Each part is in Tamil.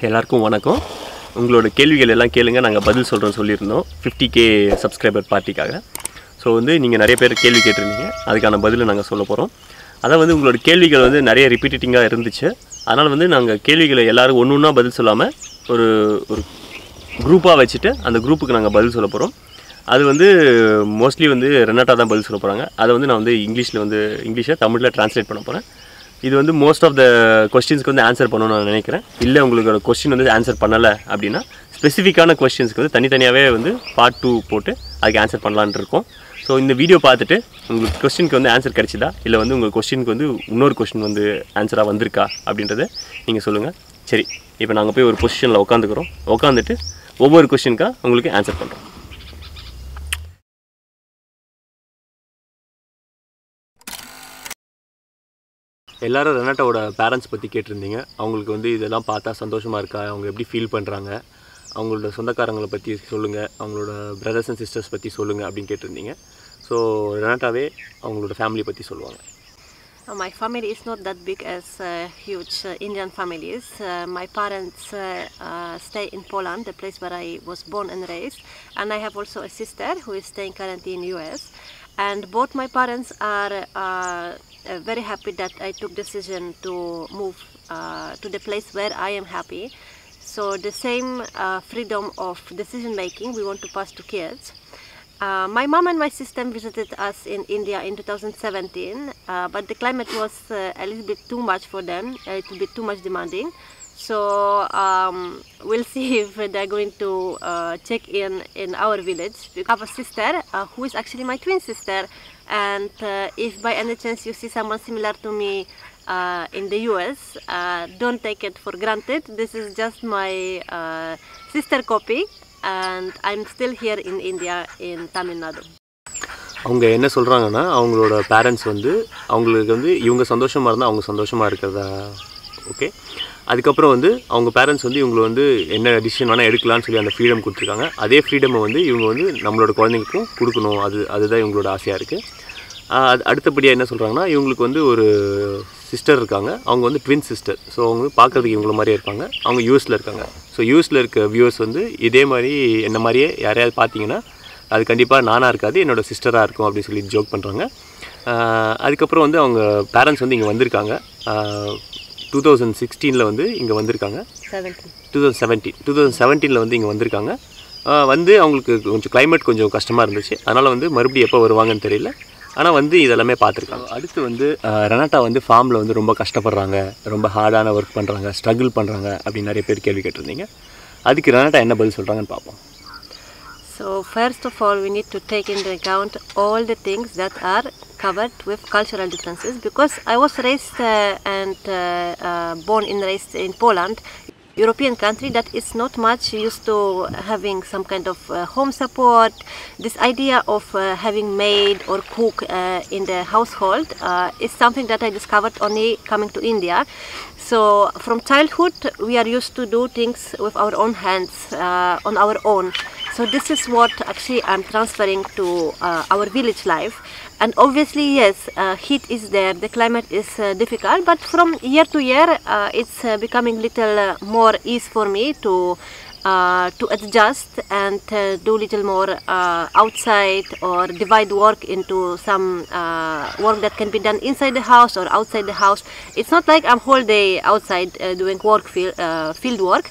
எல்லாருக்கும் வணக்கம். உங்களோட கேள்விகள் எல்லாம் கேளுங்க, நாங்கள் பதில் சொல்கிறோம் சொல்லியிருந்தோம் 50K சப்ஸ்கிரைபர் பார்ட்டிக்காக. ஸோ வந்து நீங்கள் நிறைய பேர் கேள்வி கேட்டிருந்தீங்க, அதுக்கான பதில் நாங்கள் சொல்ல போகிறோம். அதான் வந்து உங்களோட கேள்விகள் வந்து நிறைய ரிப்பீட்டிங்காக இருந்துச்சு. அதனால் வந்து நாங்கள் கேள்விகளை எல்லோரும் ஒன்று ஒன்றா பதில் சொல்லாமல் ஒரு குரூப்பாக வச்சுட்டு அந்த குரூப்புக்கு நாங்கள் பதில் சொல்ல போகிறோம். அது வந்து மோஸ்ட்லி வந்து ரெனாட்டா தான் பதில் சொல்ல போகிறாங்க. அதை வந்து நான் வந்து இங்கிலீஷை தமிழில் ட்ரான்ஸ்லேட் பண்ண போகிறேன். இது வந்து மோஸ்ட் ஆஃப் த கொஸ்டின்ஸ்க்கு வந்து ஆன்சர் பண்ணணும்னு நான் நினைக்கிறேன். இல்லை உங்களோட கொஸ்டின் வந்து ஆன்சர் பண்ணலை அப்படின்னா ஸ்பெசிஃபிக்கான கொஸ்டின்ஸ்க்கு வந்து தனித்தனியாகவே வந்து பார்ட் 2 போட்டு அதுக்கு ஆன்சர் பண்ணலான்னு இருக்கோம். ஸோ இந்த வீடியோ பார்த்துட்டு உங்களுக்கு கொஸ்டினுக்கு வந்து ஆன்சர் கிடைச்சிதா, இல்லை வந்து உங்கள் கொஸ்டினுக்கு வந்து இன்னொரு கொஸ்டின் வந்து ஆன்சராக வந்திருக்கா அப்படின்றத நீங்கள் சொல்லுங்கள். சரி, இப்போ நாங்கள் போய் ஒரு பொசிஷனில் உட்காந்துட்டு ஒவ்வொரு கொஸ்டினுக்காக உங்களுக்கு ஆன்சர் பண்ணுறோம். எல்லோரும் ரெனாட்டாவோட பேரண்ட்ஸ் பற்றி கேட்டிருந்தீங்க. அவங்களுக்கு வந்து இதெல்லாம் பார்த்தா சந்தோஷமாக இருக்கா, அவங்க எப்படி ஃபீல் பண்ணுறாங்க, அவங்களோட சொந்தக்காரங்களை பற்றி சொல்லுங்கள், அவங்களோட பிரதர்ஸ் அண்ட் சிஸ்டர்ஸ் பற்றி சொல்லுங்கள் அப்படின்னு கேட்டிருந்தீங்க. ஸோ ரெனாட்டாவே அவங்களோட ஃபேமிலி பற்றி சொல்லுவாங்க. My family is not that big as huge Indian families. My parents stay in Poland, the place where I was born and raised, and I have also a sister who is staying currently in US. And both my parents are very happy that I took decision to move to the place where I am happy. So the same freedom of decision making we want to pass to kids. My mom and my sister visited us in India in 2017, but the climate was a little bit too much for them, a little bit too much demanding. So we'll see if they're going to check in our village. We have a sister who is actually my twin sister, and if by any chance you see someone similar to me in the US, don't take it for granted. This is just my sister copy, and I'm still here in India in Tamil Nadu. அவங்க என்ன சொல்கிறாங்கன்னா, அவங்களோட பேரண்ட்ஸ் வந்து அவங்களுக்கு வந்து இவங்க சந்தோஷமாக இருந்தால் அவங்க சந்தோஷமாக இருக்கிறதா. ஓகே, அதுக்கப்புறம் வந்து அவங்க பேரண்ட்ஸ் வந்து இவங்களை வந்து என்ன டிசிஷன் வேணால் எடுக்கலான்னு சொல்லி அந்த ஃப்ரீடம் கொடுத்துருக்காங்க. அதே ஃப்ரீடமை வந்து இவங்க வந்து நம்மளோட குழந்தைங்களுக்கும் கொடுக்கணும். அதுதான் இவங்களோட ஆசையாக இருக்குது. அடுத்தபடியாக என்ன சொல்கிறாங்கன்னா, இவங்களுக்கு வந்து ஒரு சிஸ்டர் இருக்காங்க. அவங்க வந்து ட்வின் சிஸ்டர். ஸோ அவங்க பார்க்குறதுக்கு இவங்கள மாதிரியே இருப்பாங்க. அவங்க யூஎஸில் இருக்காங்க. ஸோ யூஎஸில் இருக்க வியூவர்ஸ் வந்து இதே மாதிரி என்ன மாதிரியே யாரையாவது பார்த்தீங்கன்னா அது கண்டிப்பாக நானாக இருக்காது, என்னோடய சிஸ்டராக இருக்கும் அப்படின்னு சொல்லி ஜோக் பண்ணுறாங்க. அதுக்கப்புறம் வந்து அவங்க பேரண்ட்ஸ் வந்து இங்கே வந்திருக்காங்க. 2016 வந்து இங்கே வந்திருக்காங்க. 2017 வந்து இங்கே வந்திருக்காங்க. வந்து அவங்களுக்கு கொஞ்சம் கிளைமேட் கொஞ்சம் கஷ்டமாக இருந்துச்சு. அதனால் வந்து மறுபடியும் எப்போ வருவாங்கன்னு தெரியல. ஆனால் வந்து இதெல்லாமே பார்த்துருக்காங்க. அடுத்து வந்து ரெனாட்டா வந்து ஃபார்மில் வந்து ரொம்ப கஷ்டப்படுறாங்க, ரொம்ப ஹார்டான ஒர்க் பண்ணுறாங்க, ஸ்ட்ரகிள் பண்ணுறாங்க அப்படின்னு நிறைய பேர் கேள்வி கேட்டிருந்தீங்க. அதுக்கு ரெனாட்டா என்ன பதில் சொல்கிறாங்கன்னு பார்ப்போம். So first of all, we need to take into account all the things that are covered with cultural differences, because I was raised and born and raised in Poland, European country that is not much used to having some kind of home support. This idea of having maid or cook in the household is something that I discovered only coming to India. So from childhood we are used to do things with our own hands, on our own. So this is what actually I'm transferring to our village life. And obviously, yes, heat is there, the climate is difficult, but from year to year it's becoming little more ease for me to adjust and do little more outside, or divide work into some work that can be done inside the house or outside the house. It's not like I'm whole day outside doing field work.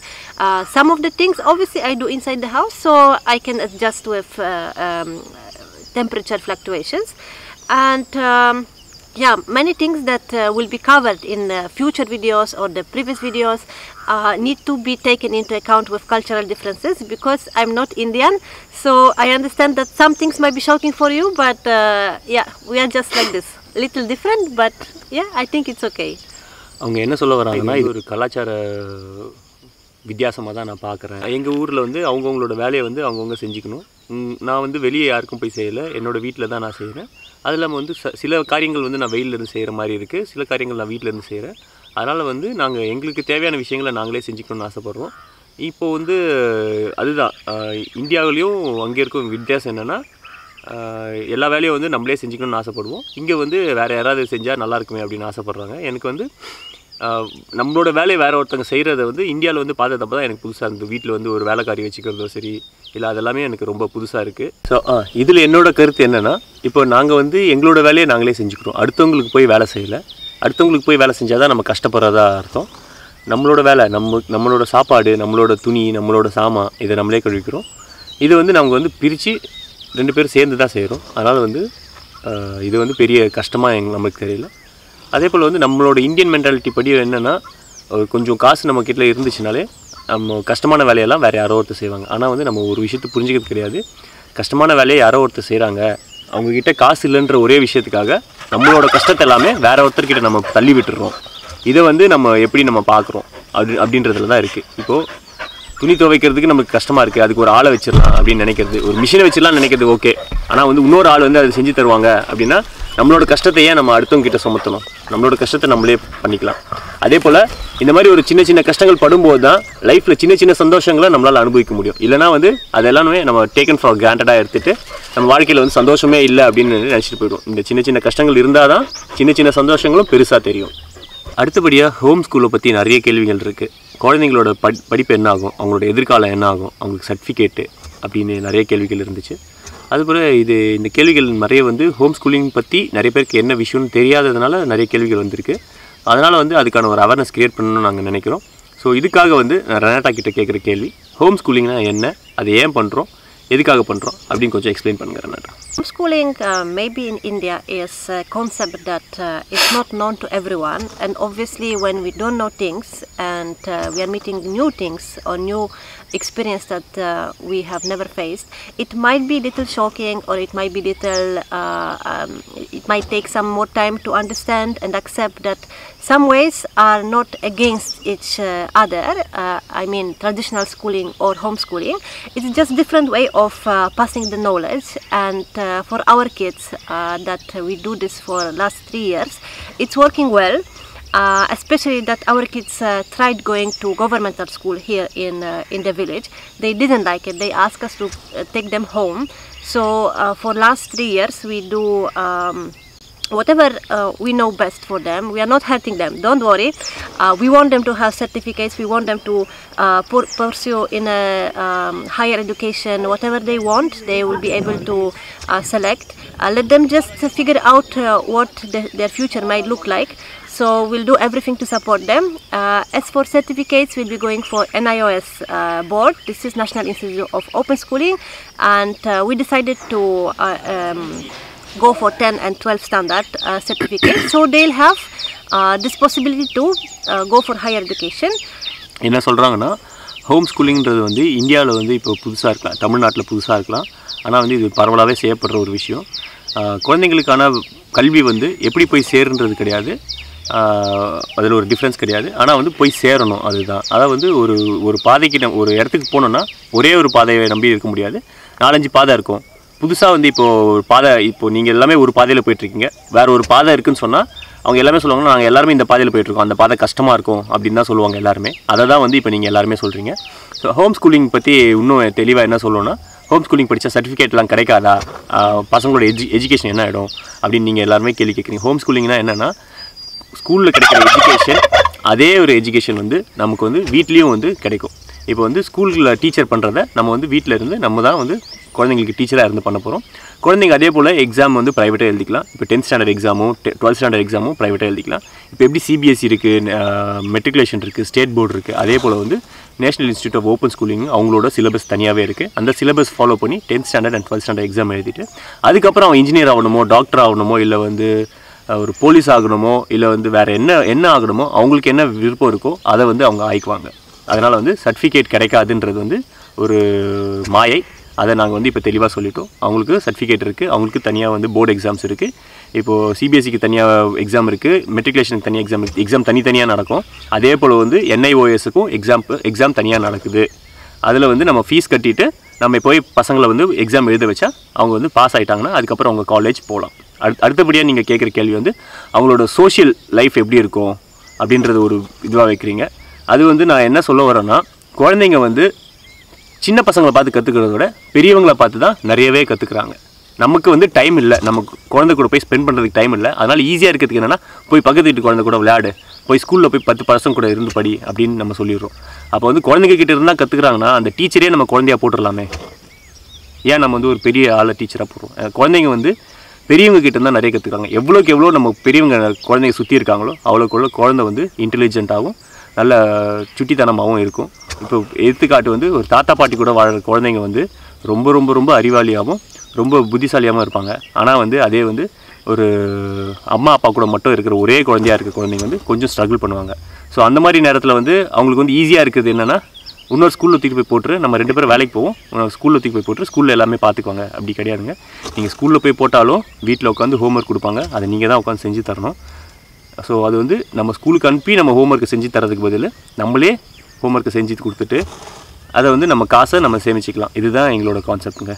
Some of the things obviously I do inside the house, so I can adjust with temperature fluctuations. And yeah, many things that will be covered in future videos or the previous videos need to be taken into account with cultural differences, because I'm not Indian, so I understand that some things might be shocking for you, but yeah, we are just like this, little different, but yeah, I think it's okay. அவங்க என்ன சொல்ல வராங்கன்னா, இது ஒரு கலாச்சார வித்தியாசமாக தான் நான் பார்க்குறேன். எங்கள் ஊரில் வந்து அவங்கவுங்களோட வேலையை வந்து அவங்கவுங்க செஞ்சுக்கணும். நான் வந்து வெளியே யாருக்கும் போய் செய்யலை, என்னோடய வீட்டில் தான் நான் செய்கிறேன். அது இல்லாமல் வந்து சில காரியங்கள் வந்து நான் வெயிலேருந்து செய்கிற மாதிரி இருக்குது, சில காரியங்கள் நான் வீட்டிலேருந்து செய்கிறேன். அதனால் வந்து நாங்கள் எங்களுக்கு தேவையான விஷயங்களை நாங்களே செஞ்சுக்கணும்னு ஆசைப்பட்றோம். இப்போது வந்து அதுதான் இந்தியாவிலையும் அங்கே இருக்கும் வித்தியாசம் என்னென்னா, எல்லா வேலையும் வந்து நம்மளே செஞ்சுக்கணும்னு ஆசைப்படுவோம். இங்கே வந்து வேறு யாராவது செஞ்சால் நல்லாயிருக்குமே அப்படின்னு ஆசைப்பட்றாங்க. எனக்கு வந்து நம்மளோட வேலையை வேறு ஒருத்தங்க செய்கிறத வந்து இந்தியாவில் வந்து பார்த்தப்போ தான் எனக்கு புதுசாக இருந்தது. வீட்டில் வந்து ஒரு வேலைக்காரி வச்சுக்கிறதோ சரி இல்லை, அதெல்லாமே எனக்கு ரொம்ப புதுசாக இருக்குது. ஸோ இதில் என்னோடய கருத்து என்னென்னா, இப்போ நாங்கள் வந்து எங்களோட வேலையை நாங்களே செஞ்சுக்கிறோம். அடுத்தவங்களுக்கு போய் வேலை செய்யலை. அடுத்தவங்களுக்கு போய் வேலை செஞ்சால் தான் நம்ம கஷ்டப்படுறதா அர்த்தம். நம்மளோட வேலை, நம்மளோட சாப்பாடு, நம்மளோட துணி, நம்மளோட சாமான், இதை நம்மளே கழுவிக்கிறோம். இது வந்து நாங்கள் வந்து பிரித்து 2 பேரும் சேர்ந்து தான் செய்கிறோம். அதனால் வந்து இது வந்து பெரிய கஷ்டமாக நம்மளுக்கு தெரியல. அதே போல் வந்து நம்மளோட இந்தியன் மென்டாலிட்டி படி என்னென்னா, கொஞ்சம் காசு நம்ம கிட்ட இருந்துச்சுனாலே நம்ம கஷ்டமான வேலையெல்லாம் வேறு யாரோ ஒருத்தர் செய்வாங்க. ஆனால் வந்து நம்ம ஒரு விஷயத்தை புரிஞ்சுக்கிறது கிடையாது. கஷ்டமான வேலையை யாரோ ஒருத்தர் செய்கிறாங்க, அவங்கக்கிட்ட காசு இல்லைன்ற ஒரே விஷயத்துக்காக நம்மளோட கஷ்டத்தை எல்லாமே வேறு ஒருத்தர்கிட்ட நம்ம தள்ளி விட்டுடுறோம். இதை வந்து நம்ம எப்படி நம்ம பார்க்குறோம் அப்படின்றதுல தான் இருக்குது. இப்போது துணி துவைக்கிறதுக்கு நமக்கு கஷ்டமாக இருக்குது, அதுக்கு ஒரு ஆளை வச்சிடலாம் அப்படின்னு நினைக்கிறது, ஒரு மிஷினை வச்சிடலாம் நினைக்கிறது ஓகே. ஆனால் வந்து இன்னொரு ஆள் வந்து அதை செஞ்சு தருவாங்க அப்படின்னா நம்மளோட கஷ்டத்தையே நம்ம அடுத்தவங்க கிட்ட சுமத்தணும். நம்மளோட கஷ்டத்தை நம்மளே பண்ணிக்கலாம். அதே போல் இந்த மாதிரி ஒரு சின்ன சின்ன கஷ்டங்கள் படும்போது தான் லைஃப்பில் சின்ன சின்ன சந்தோஷங்களை நம்மளால் அனுபவிக்க முடியும். இல்லைனா வந்து அதெல்லாமே நம்ம டேக்கன் ஃபார் கிராண்டடாக எடுத்துகிட்டு நம்ம வாழ்க்கையில் வந்து சந்தோஷமே இல்லை அப்படின்னு நினச்சிட்டு போய்டும். இந்த சின்ன சின்ன கஷ்டங்கள் இருந்தால் தான் சின்ன சின்ன சந்தோஷங்களும் பெருசாக தெரியும். அடுத்தபடியாக ஹோம் ஸ்கூலை பற்றி நிறைய கேள்விகள் இருக்குது. குழந்தைங்களோட படிப்பு என்ன ஆகும், அவங்களோட எதிர்காலம் என்ன ஆகும், அவங்களுக்கு சர்டிஃபிகேட்டு அப்படின்னு நிறைய கேள்விகள் இருந்துச்சு. அதுபோல் இந்த கேள்விகள் நிறைய வந்து ஹோம் ஸ்கூலிங் பற்றி நிறைய பேருக்கு என்ன விஷயம்னு தெரியாததுனால நிறைய கேள்விகள் வந்திருக்கு. அதனால் வந்து அதுக்கான ஒரு அவேர்னஸ் க்ரியேட் பண்ணணும்னு நாங்கள் நினைக்கிறோம். ஸோ இதுக்காக வந்து நான் ரெனாட்டா கிட்ட கேட்குற கேள்வி, ஹோம் ஸ்கூலிங்னா என்ன, அதை ஏன் பண்ணுறோம், எதுக்காக பண்ணுறோம் அப்படின்னு கொஞ்சம் எக்ஸ்பிளைன் பண்ணுங்க Renata. Homeschooling maybe in India is a concept that is not known to everyone, and obviously when we don't know things and we are meeting new things or new experience that we have never faced, it might be little shocking or it might be little it might take some more time to understand and accept that some ways are not against each other. I mean traditional schooling or homeschooling, it's just different way of passing the knowledge. And for our kids that we do this for last 3 years, it's working well. Especially that our kids tried going to governmental school here in the village. They didn't like it. They asked us to take them home. So for last 3 years we do whatever we know best for them. We are not hurting them, don't worry. We want them to have certificates, we want them to pursue in a higher education, whatever they want they will be able to select. Let them just figure out what their future might look like. So we'll do everything to support them. As for certificates, we'll be going for NIOS board. This is National Institute of Open Schooling, and we decided to go for 10 and 12 standard certificates. So they'll have this possibility to go for higher education. என்ன சொல்கிறாங்கன்னா, ஹோம் ஸ்கூலிங்கிறது வந்து இந்தியாவில் வந்து இப்போ புதுசாக இருக்கலாம், தமிழ்நாட்டில் புதுசாக இருக்கலாம். ஆனால் வந்து இது பரவலாகவே செய்யப்படுற ஒரு விஷயம். குழந்தைங்களுக்கான கல்வி வந்து எப்படி போய் சேருன்றது கிடையாது, அதில் ஒரு டிஃப்ரென்ஸ் கிடையாது. ஆனால் வந்து போய் சேரணும், அதுதான். அதாவது வந்து ஒரு பாதைக்கு ஒரு இடத்துக்கு போனோன்னா ஒரே ஒரு பாதையை நம்பி இருக்க முடியாது, 4-5 பாதை இருக்கும். புதுசாக வந்து இப்போது பாதை, இப்போது நீங்கள் எல்லாமே ஒரு பாதையில் போயிட்டுருக்கீங்க, வேறு ஒரு பாதை இருக்குதுன்னு சொன்னால் அவங்க எல்லாமே சொல்லுவாங்க, நாங்கள் எல்லாருமே இந்த பாதையில் போயிட்டுருக்கோம், அந்த பாதை கஷ்டமாக இருக்கும் அப்படின்னு தான் சொல்லுவாங்க எல்லாருமே. அதை தான் வந்து இப்போ நீங்கள் எல்லாருமே சொல்கிறீங்க. ஸோ ஹோம் ஸ்கூலிங் பற்றி இன்னும் தெளிவாக என்ன சொல்லணும்னா, ஹோம் ஸ்கூலிங் படித்தா சர்டிஃபிகேட்லாம் கிடைக்காதா, பசங்களோட எஜுகேஷன் என்ன ஆகிடும் அப்படின்னு நீங்கள் எல்லாருமே கேள்வி கேட்குறீங்க. ஹோம் ஸ்கூலிங்னா என்னென்னா, ஸ்கூலில் கிடைக்கிற எஜுகேஷன் அதே ஒரு எஜுகேஷன் வந்து நமக்கு வந்து வீட்லேயும் வந்து கிடைக்கும். இப்போ வந்து ஸ்கூலில் டீச்சர் பண்ணுறத நம்ம வந்து வீட்டில் இருந்து நம்ம தான் வந்து குழந்தைங்களுக்கு டீச்சராக இருந்து பண்ண போகிறோம். குழந்தைங்க அதே போல் எக்ஸாம் வந்து ப்ரைவேட்டாக எழுதிக்கலாம். இப்போ 10th ஸ்டாண்டர்ட் எக்ஸாமும் 12th ஸ்டாண்டர்ட் எக்ஸாமும் ப்ரைவேட்டாக எழுதிக்கலாம். இப்போ எப்படி சிபிஎஸ்சி இருக்குது, மெட்ரிகுலேஷன் இருக்குது, ஸ்டேட் போர்டு இருக்குது, அதே போல் வந்து national institute of open schooling அவங்களோட சிலபஸ் தனியாகவே இருக்குது. அந்த சிலபஸ் ஃபாலோ பண்ணி 10th standard and 12th standard exam எழுதிட்டு அதுக்கப்புறம் அவன் இன்ஜினியர் ஆகணுமோ, டாக்டர் ஆகணுமோ, இல்லை வந்து ஒரு போலீஸ் ஆகணுமோ, இல்லை வந்து வேறு என்ன ஆகணுமோ, அவங்களுக்கு என்ன விருப்பம் இருக்கோ அதை வந்து அவங்க ஆயிக்குவாங்க. அதனால் வந்து சர்டிஃபிகேட் கிடைக்காதுன்றது வந்து ஒரு மாயை. அதை நாங்கள் வந்து இப்போ தெளிவாக சொல்லிட்டோம். அவங்களுக்கு சர்டிஃபிகேட் இருக்குது, அவங்களுக்கு தனியாக வந்து போர்டு எக்ஸாம்ஸ் இருக்குது. இப்போது சிபிஎஸ்சிக்கு தனியாக எக்ஸாம் இருக்குது, மெட்ரிகுலேஷனுக்கு தனியாக எக்ஸாம் இருக்குது. எக்ஸாம் தனித்தனியாக நடக்கும். அதே போல் வந்து NIOSக்கும் எக்ஸாம் தனியாக நடக்குது. அதில் வந்து நம்ம ஃபீஸ் கட்டிட்டு நம்ம போய் பசங்களை வந்து எக்ஸாம் எழுத வச்சா அவங்க வந்து பாஸ் ஆகிட்டாங்கன்னா அதுக்கப்புறம் அவங்க காலேஜ் போகலாம். அடுத்தபடியாக நீங்கள் கேட்குற கேள்வி வந்து அவங்களோட சோஷியல் லைஃப் எப்படி இருக்கும் அப்படின்றது ஒரு இதுவாக வைக்கிறீங்க. அது வந்து நான் என்ன சொல்ல வரேன்னா, குழந்தைங்க வந்து சின்ன பசங்களை பார்த்து கற்றுக்கிறத விட பெரியவங்களை பார்த்து தான் நிறையவே கற்றுக்குறாங்க. நமக்கு வந்து டைம் இல்லை, நமக்கு குழந்தை கூட போய் ஸ்பெண்ட் பண்ணுறதுக்கு டைம் இல்லை. அதனால் ஈஸியாக இருக்கிறதுக்கு என்னென்னா போய் பக்கத்து வீட்டு குழந்தை கூட விளையாடு, போய் ஸ்கூலில் போய் 10 பர்சன்ட் கூட இருந்து படி அப்படின்னு நம்ம சொல்லிடுறோம். அப்போ வந்து குழந்தைங்க கிட்ட இருந்தால் கற்றுக்குறாங்கன்னா அந்த டீச்சரே நம்ம குழந்தையா போட்டுடலாமே, ஏன் நம்ம வந்து ஒரு பெரிய ஆளை டீச்சராக போடுறோம்? குழந்தைங்க வந்து பெரியவங்க கிட்ட இருந்தால் நிறைய கற்றுக்காங்க. எவ்வளோக்கு எவ்வளோ நம்ம பெரியவங்க குழந்தைங்க சுற்றி இருக்காங்களோ அவ்வளோக்கு எவ்வளோ குழந்தை வந்து இன்டெலிஜென்ட்டாகவும் நல்ல சுட்டித்தனமாகவும் இருக்கும். இப்போ எடுத்துக்காட்டு வந்து ஒரு தாத்தா பாட்டி கூட வாழ்கிற குழந்தைங்க வந்து ரொம்ப ரொம்ப ரொம்ப அறிவாளியாகவும் ரொம்ப புத்திசாலியாகவும் இருப்பாங்க. ஆனால் வந்து அதே வந்து ஒரு அம்மா அப்பா கூட மட்டும் இருக்கிற ஒரே குழந்தையாக இருக்க குழந்தைங்க வந்து கொஞ்சம் ஸ்ட்ரகிள் பண்ணுவாங்க. ஸோ அந்த மாதிரி நேரத்தில் வந்து அவங்களுக்கு வந்து ஈஸியாக இருக்குது என்னென்னா, இன்னொரு ஸ்கூலில் தூக்கி போய் போட்டு நம்ம 2 பேரும் வேலைக்கு போவோம், ஸ்கூலில் தூக்கி போய் போட்டு ஸ்கூலில் எல்லாமே பார்த்துக்குவாங்க. அப்படி கிடையாதுங்க. நீங்கள் ஸ்கூலில் போய் போட்டாலும் வீட்டில் உட்காந்து ஹோம்ஒர்க் கொடுப்பாங்க, அதை நீங்கள் தான் உட்காந்து செஞ்சு தரணும். ஸோ அது வந்து நம்ம ஸ்கூலுக்கு அனுப்பி நம்ம ஹோம்ஒர்க்கை செஞ்சு தரதுக்கு பதில் நம்மளே ஹோம்ஒர்க்கை செஞ்சு கொடுத்துட்டு அதை வந்து நம்ம காசை நம்ம சேமிச்சிக்கலாம். இதுதான் எங்களோட கான்செப்ட்டுங்க.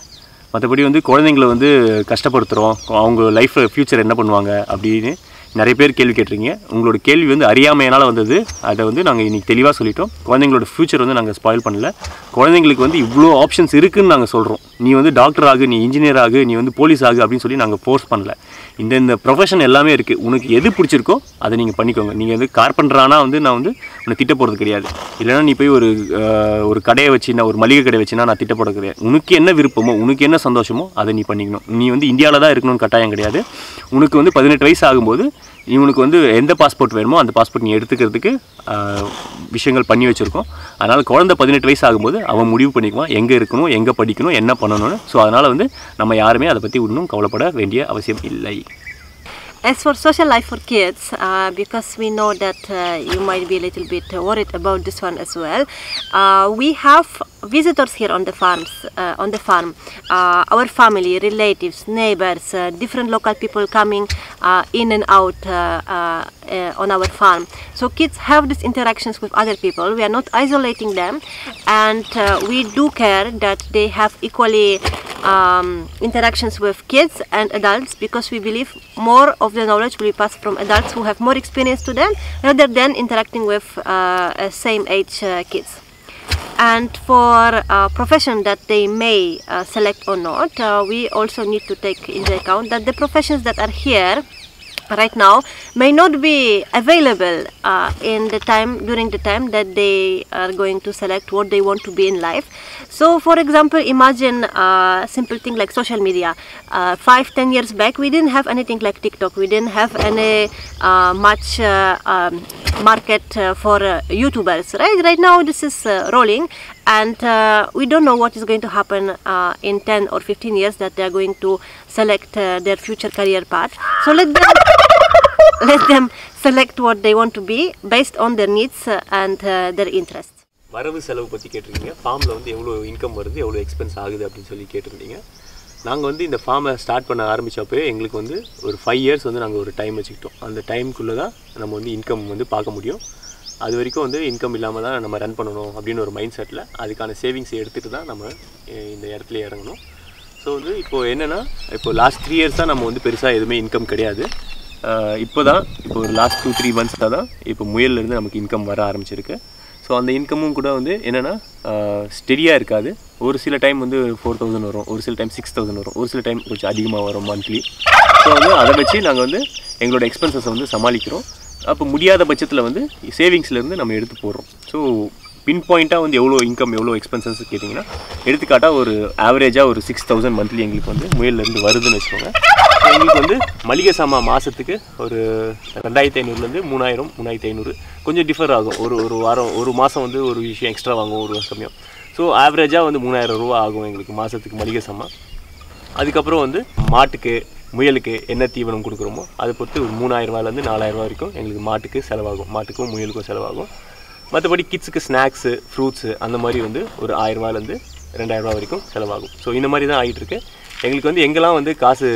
மற்றபடி வந்து குழந்தைங்களை வந்து கஷ்டப்படுத்துகிறோம், அவங்க லைஃப்பில் ஃப்யூச்சர் என்ன பண்ணுவாங்க அப்படின்னு நிறைய பேர் கேள்வி கேட்டிருக்கீங்க. உங்களோட கேள்வி வந்து அறியாமையினால் வந்தது. அதை வந்து நாங்கள் இன்றைக்கி தெளிவாக சொல்லிட்டோம். குழந்தைங்களோட ஃப்யூச்சர் வந்து நாங்கள் ஸ்பாயில் பண்ணல. குழந்தைங்களுக்கு வந்து இவ்வளோ ஆப்ஷன்ஸ் இருக்குதுன்னு நாங்கள் சொல்கிறோம். நீ வந்து டாக்டர் ஆகு, நீ இன்ஜினியர் ஆகு, நீ வந்து போலீஸ் ஆகு அப்படின்னு சொல்லி நாங்கள் ஃபோர்ஸ் பண்ணல. இந்த ப்ரொஃபஷன் எல்லாமே இருக்குது. உனக்கு எது பிடிச்சிருக்கோ அதை நீங்கள் பண்ணிக்கோங்க. நீங்கள் வந்து கார்பெண்டரானா வந்து நான் வந்து உன்னை திட்ட போகிறது கிடையாது. இல்லைனா நீ போய் ஒரு கடையை வச்சு, நான் ஒரு மளிகை கடை வச்சுன்னா நான் திட்ட போகிறது கிடையாது. உனக்கு என்ன விருப்பமோ, உனக்கு என்ன சந்தோஷமோ அதை நீ பண்ணிக்கணும். நீ வந்து இந்தியாவில் தான் இருக்கணும்னு கட்டாயம் கிடையாது. உனக்கு வந்து 18 வயசு ஆகும்போது இவனுக்கு வந்து எந்த பாஸ்போர்ட் வேணுமோ அந்த பாஸ்போர்ட் நீ எடுத்துக்கிறதுக்கு விஷயங்கள் பண்ணி வச்சுருக்கோம். அதனால் குழந்தை 18 வயசு ஆகும்போது அவன் முடிவு பண்ணிக்குவான் எங்கே இருக்கணும், எங்கே படிக்கணும், என்ன பண்ணணும்னு. ஸோ அதனால் வந்து நம்ம யாருமே அதை பற்றி இன்னும் கவலைப்பட வேண்டிய அவசியம் இல்லை. As for social life for kids, because we know that you might be a little bit worried about this one as well, we have visitors here on the farm. Our family, relatives, neighbors, different local people coming in and out on our farm. So kids have these interactions with other people. We are not isolating them, and we do care that they have equally interactions with kids and adults, because we believe more of the knowledge will be passed from adults who have more experience to them rather than interacting with same age kids. And for profession that they may select or not, we also need to take into account that the professions that are here right now may not be available during the time that they are going to select what they want to be in life. So for example, imagine a simple thing like social media. 5-10 years back we didn't have anything like TikTok. We didn't have any much market for YouTubers. Right now this is rolling, and we don't know what is going to happen in 10 or 15 years that they are going to select their future career path. So let them select what they want to be based on their needs and their interests. வரவு செலவு பற்றி கேட்டிருக்கீங்க. ஃபார்மில் வந்து எவ்வளோ இன்கம் வருது, எவ்வளோ எக்ஸ்பென்ஸ் ஆகுது அப்படின்னு சொல்லி கேட்டிருந்தீங்க. நாங்கள் வந்து இந்த ஃபார்மை ஸ்டார்ட் பண்ண ஆரம்பித்தப்போ எங்களுக்கு வந்து ஒரு 5 இயர்ஸ் வந்து நாங்கள் ஒரு டைம் வச்சுக்கிட்டோம். அந்த டைமுக்குள்ளே தான் நம்ம வந்து இன்கம் வந்து பார்க்க முடியும். அது வரைக்கும் வந்து இன்கம் இல்லாமல் தான் நம்ம ரன் பண்ணணும் அப்படின்னு ஒரு மைண்ட் செட்டில் அதுக்கான சேவிங்ஸை எடுத்துகிட்டு தான் நம்ம இந்த இடத்துல இறங்கணும். ஸோ வந்து இப்போது என்னென்னா, இப்போ லாஸ்ட் 3 இயர்ஸ் தான் நம்ம வந்து பெருசாக எதுவுமே இன்கம் கிடையாது. இப்போ ஒரு லாஸ்ட் 2-3 மந்த்ஸ் தான் இப்போ முயல்லேருந்து நமக்கு இன்கம் வர ஆரம்பிச்சிருக்கு. ஸோ அந்த இன்கமும் கூட வந்து என்னென்னா ஸ்டெடியாக இருக்காது. ஒரு சில டைம் வந்து 4000 வரும், ஒரு சில டைம் 6000 வரும், ஒரு சில டைம் கொஞ்சம் அதிகமாக வரும் மந்த்லி. ஸோ வந்து அதை வச்சு நாங்கள் வந்து எங்களோட எக்ஸ்பென்சஸை வந்து சமாளிக்கிறோம். அப்போ முடியாத பட்சத்தில் வந்து சேவிங்ஸ்லேருந்து நம்ம எடுத்து போடுறோம். ஸோ பின் பாயிண்ட்டாக வந்து எவ்வளோ இன்கம் எவ்வளோ எக்ஸ்பென்சஸ் கேட்டிங்கன்னா, எடுத்துக்காட்டாக ஒரு ஆவரேஜாக ஒரு 6000 மந்த்லி எங்களுக்கு வந்து முயல்லேருந்து வருதுன்னு வச்சுக்கோங்க. எங்களுக்கு வந்து மளிகை சாமான் மாதத்துக்கு ஒரு 2500 3000 3500 கொஞ்சம் டிஃபர் ஆகும். ஒரு வாரம் ஒரு மாதம் வந்து ஒரு விஷயம் எக்ஸ்ட்ரா வாங்குவோம், ஒரு வருஷம். ஸோ ஆவரேஜாக வந்து 3000 ரூபா ஆகும் எங்களுக்கு மாதத்துக்கு மளிகை சாமான். அதுக்கப்புறம் வந்து மாட்டுக்கு முயலுக்கு என்ன தீவனம் கொடுக்குறோமோ அதை பொறுத்து ஒரு 3000 ரூபாயிலேருந்து 4000 ரூபா வரைக்கும் எங்களுக்கு மாட்டுக்கு செலவாகும், மாட்டுக்கும் முயலுக்கும் செலவாகும். மற்றபடி கிட்ஸுக்கு ஸ்நாக்ஸு ஃப்ரூட்ஸு அந்த மாதிரி வந்து ஒரு 1000 ரூபாயிலேருந்து 2000 ரூபா வரைக்கும் செலவாகும். ஸோ இந்த மாதிரி தான் ஆகிட்டுருக்கு. எங்களுக்கு வந்து எங்கெல்லாம் வந்து காசு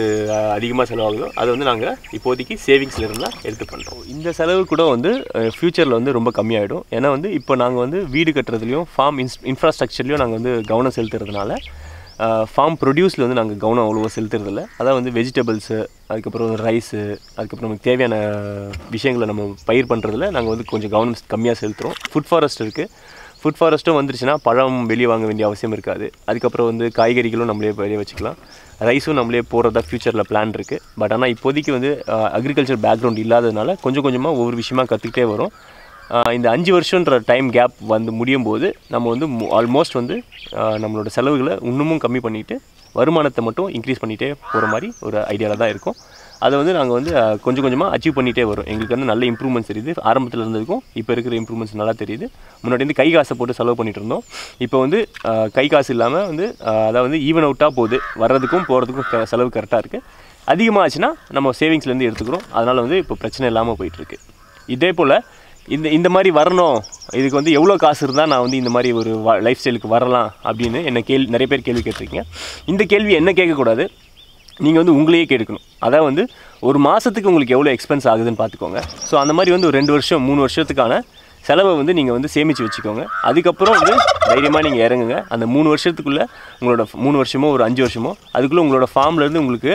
அதிகமாக செலவாகுதோ அதை வந்து நாங்கள் இப்போதைக்கு சேவிங்ஸில் இருந்தால் எடுத்து பண்ணுறோம். இந்த செலவு கூட வந்து ஃப்யூச்சரில் வந்து ரொம்ப கம்மியாகிடும். ஏன்னா வந்து இப்போ நாங்கள் வந்து வீடு கட்டுறதுலையும் ஃபார்ம் இன்ஃப்ராஸ்ட்ரக்சர்லையும் நாங்கள் வந்து கவனம் செலுத்துறதுனால ஃபார்ம் ப்ரொடியூஸில் வந்து நாங்கள் கவனம் அவ்வளோவா செலுத்துறதில்ல. அதான் வந்து வெஜிடபிள்ஸு, அதுக்கப்புறம் ரைஸு, அதுக்கப்புறம் நமக்கு தேவையான விஷயங்களை நம்ம பயிர் பண்ணுறதுல நாங்கள் வந்து கொஞ்சம் கவனம் கம்மியாக செலுத்துகிறோம். ஃபுட் ஃபாரஸ்ட் இருக்குது. ஃபுட் ஃபாரஸ்ட்டும் வந்துருச்சுன்னா பழம் வெளியே வாங்க வேண்டிய அவசியம் இருக்காது. அதுக்கப்புறம் வந்து காய்கறிகளும் நம்மளே வெளியே வச்சுக்கலாம். ரைஸும் நம்மளே போடுறதா ஃப்யூச்சரில் பிளான் இருக்குது. பட் ஆனால் இப்போதைக்கு வந்து அக்ரிகல்ச்சர் பேக்ரவுண்ட் இல்லாததுனால கொஞ்சம் கொஞ்சமாக ஒவ்வொரு விஷயமா கற்றுக்கிட்டே வரும். இந்த 5 வருஷன்ற டைம் கேப் வந்து முடியும் போது நம்ம வந்து ஆல்மோஸ்ட் வந்து நம்மளோட செலவுகளை இன்னமும் கம்மி பண்ணிவிட்டு வருமானத்தை மட்டும் இன்க்ரீஸ் பண்ணிகிட்டே போகிற மாதிரி ஒரு ஐடியாவில் தான் இருக்கும். அதை வந்து நாங்கள் வந்து கொஞ்சம் கொஞ்சமாக அச்சீவ் பண்ணிகிட்டே வரும். எங்களுக்கு வந்து நல்ல இம்ப்ரூவ்மெண்ட்ஸ் தெரியுது. ஆரம்பத்தில் இருந்ததுக்கும் இப்போ இருக்கிற இம்ப்ரூவ்மெண்ட்ஸ் நல்லா தெரியுது. முன்னாடி வந்து கை காசை போட்டு செலவு பண்ணிகிட்டு இருந்தோம். இப்போ வந்து கை காசு இல்லாமல் வந்து அதாவது வந்து ஈவன் அவுட்டாக போகுது. வர்றதுக்கும் போகிறதுக்கும் செலவு கரெக்டாக இருக்குது. அதிகமாகச்சுன்னா நம்ம சேவிங்ஸ்லேருந்து எடுத்துக்கிறோம். அதனால் வந்து இப்போ பிரச்சனை இல்லாமல் போயிட்டுருக்கு. இதே போல் இந்த மாதிரி வரணும், இதுக்கு வந்து எவ்வளோ காசு இருந்தால் நான் வந்து இந்த மாதிரி ஒரு லைஃப் ஸ்டைலுக்கு வரலாம் அப்படின்னு என்ன நிறைய பேர் கேள்வி கேட்டிருக்கீங்க. இந்த கேள்வி என்ன கேட்கக்கூடாது, நீங்கள் வந்து உங்களையே கேட்கணும். அதாவது வந்து ஒரு மாதத்துக்கு உங்களுக்கு எவ்வளோ எக்ஸ்பென்ஸ் ஆகுதுன்னு பார்த்துக்கோங்க. ஸோ அந்த மாதிரி வந்து ஒரு 2 வருஷம் 3 வருஷத்துக்கான செலவை வந்து நீங்கள் வந்து சேமித்து வச்சுக்கோங்க. அதுக்கப்புறம் வந்து தைரியமாக நீங்கள் இறங்குங்க. அந்த 3 வருஷத்துக்குள்ளே உங்களோட 3 வருஷமோ ஒரு 5 வருஷமோ அதுக்குள்ளே உங்களோட ஃபார்ம்லேருந்து உங்களுக்கு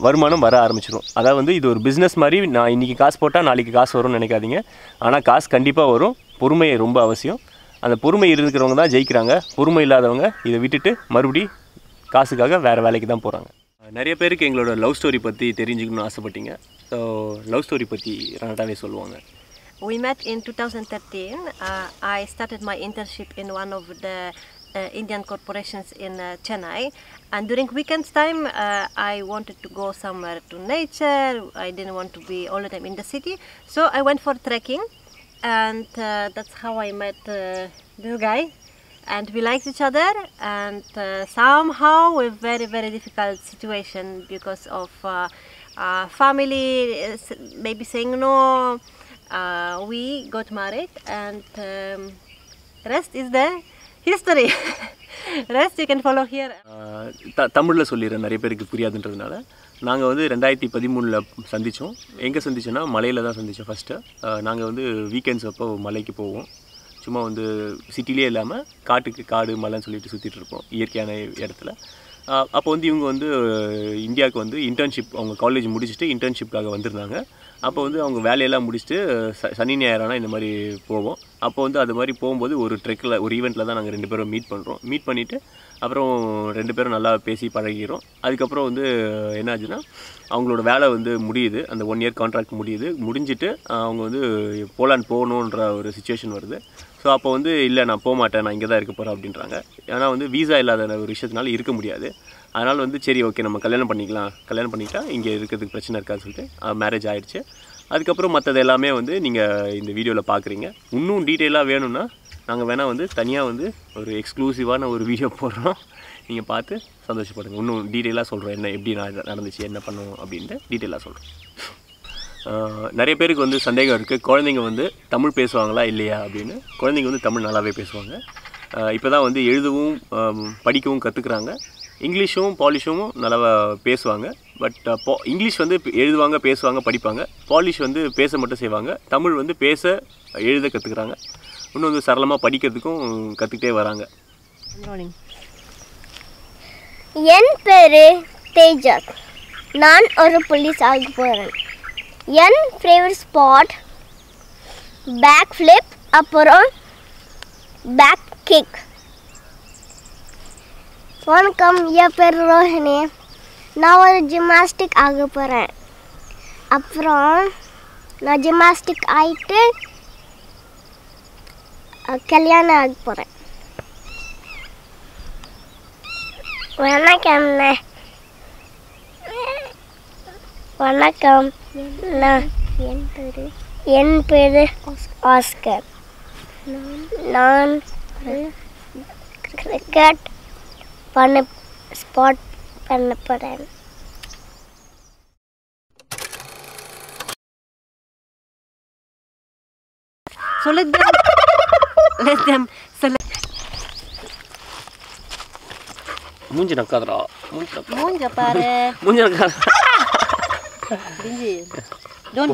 வருமானம் வர ஆரம்பிச்சிடும். அதாவது வந்து இது ஒரு பிஸ்னஸ் மாதிரி. நான் இன்றைக்கி காசு போட்டால் நாளைக்கு காசு வரும்னு நினைக்காதீங்க. ஆனால் காசு கண்டிப்பாக வரும். பொறுமை ரொம்ப அவசியம். அந்த பொறுமை இருக்கிறவங்க தான் ஜெயிக்கிறாங்க. பொறுமை இல்லாதவங்க இதை விட்டுட்டு மறுபடி காசுக்காக வேறு வேலைக்கு தான் போகிறாங்க. நிறைய பேருக்கு எங்களோட லவ் ஸ்டோரி பற்றி தெரிஞ்சுக்கணும்னு ஆசைப்பட்டீங்க. ஸோ லவ் ஸ்டோரி பற்றி ரெண்டாவே சொல்லுவாங்க. We met in 2013. I started my internship in one of the Indian corporations in Chennai, and during weekends time I wanted to go somewhere to nature. I didn't want to be all the time in the city, so I went for trekking, and that's how I met this guy, and we liked each other, and somehow a very difficult situation because of family maybe saying no. We got married, and rest is the history. Rest you can follow here. தமிழில் சொல்லிடுறேன், நிறைய பேருக்கு புரியாதுன்றதுனால. நாங்கள் வந்து 2013 சந்தித்தோம். எங்கே சந்திச்சோன்னா மலையில் தான் சந்தித்தோம். ஃபஸ்ட்டு நாங்கள் வந்து வீக்கெண்ட்ஸ் அப்போ மலைக்கு போவோம். சும்மா வந்து சிட்டிலே இல்லாமல் காடு மலைன்னு சொல்லிட்டு சுற்றிட்டு இருப்போம் இயற்கையான இடத்துல. அப்போ வந்து இவங்க வந்து இந்தியாவுக்கு வந்து இன்டர்ன்ஷிப், அவங்க காலேஜ் முடிச்சுட்டு இன்டர்ன்ஷிப்காக வந்திருந்தாங்க. அப்போ வந்து அவங்க வேலையெல்லாம் முடிச்சுட்டு சனி ஞாயிறானா இந்த மாதிரி போவோம். அப்போ வந்து அது மாதிரி போகும்போது ஒரு ட்ரெக்கில் ஒரு ஈவெண்ட்டில் தான் நாங்கள் 2 பேரும் மீட் பண்ணுறோம். மீட் பண்ணிவிட்டு அப்புறம் 2 பேரும் நல்லா பேசி பழகிறோம். அதுக்கப்புறம் வந்து என்னாச்சுன்னா அவங்களோட வேலை வந்து முடியுது. அந்த 1 இயர் கான்ட்ராக்ட் முடிஞ்சிட்டு அவங்க வந்து போலாந்து போகணுன்ற ஒரு சுச்சுவேஷன் வருது. ஸோ அப்போ வந்து இல்லை நான் போக மாட்டேன், நான் இங்கே தான் இருக்க போகிறேன் அப்படின்றாங்க. ஏன்னா வந்து வீசா இல்லாத ஒரு விஷயத்தினால இருக்க முடியாது. அதனால் வந்து சரி ஓகே நம்ம கல்யாணம் பண்ணிக்கிட்டா இங்கே இருக்கிறதுக்கு பிரச்சனை இருக்காதுன்னு சொல்லிட்டு மேரேஜ் ஆகிடுச்சு. அதுக்கப்புறம் மற்றது எல்லாமே வந்து நீங்கள் இந்த வீடியோவில் பார்க்குறீங்க. இன்னும் டீட்டெயிலாக வேணும்னா நாங்கள் வேணால் வந்து தனியாக வந்து ஒரு எக்ஸ்க்ளூசிவான ஒரு வீடியோ போடுறோம். நீங்கள் பார்த்து சந்தோஷப்படுங்க. இன்னும் டீட்டெயிலாக சொல்கிறோம், என்ன எப்படி நடந்துச்சு, என்ன பண்ணுவோம் அப்படின்ட்டு டீட்டெயிலாக சொல்கிறோம். நிறைய பேருக்கு வந்து சந்தேகம் இருக்குது, குழந்தைங்க வந்து தமிழ் பேசுவாங்களா இல்லையா அப்படின்னு. குழந்தைங்க வந்து தமிழ் நல்லாவே பேசுவாங்க. இப்போ தான் வந்து எழுதவும் படிக்கவும் கற்றுக்குறாங்க. இங்கிலீஷும் பாலிஷும் நல்லா பேசுவாங்க. பட் இங்கிலீஷ் வந்து எழுதுவாங்க, பேசுவாங்க, படிப்பாங்க. பாலிஷ் வந்து பேச மட்டும் செய்வாங்க. தமிழ் வந்து பேச எழுத கற்றுக்குறாங்க. இன்னும் வந்து சரளமாக படிக்கிறதுக்கும் கற்றுக்கிட்டே வராங்க. என் பேர் தேஜஸ். நான் ஒரு போலீஸ் ஆக போகிறேன். என் ஃபேவரட் ஸ்பாட் பேக் ஃப்ளிப், அப்புறம் பேக் கிக். வணக்கம், என் பேர் ரோஹிணி. நான் ஒரு ஜிம்னாஸ்டிக் ஆக போகிறேன். அப்புறம் நான் ஜிம்னாஸ்டிக் ஆகிட்டு கல்யாணம் ஆக போகிறேன். வணக்கம், என் பேர் ஆஸ்கர். நான் கிரிக்கெட் பண்ண போகிறேன். So let them select. மூஞ்சி நக்காதரா, மூஞ்ச பாரு. மூஞ்சி நக்காதரா. Don't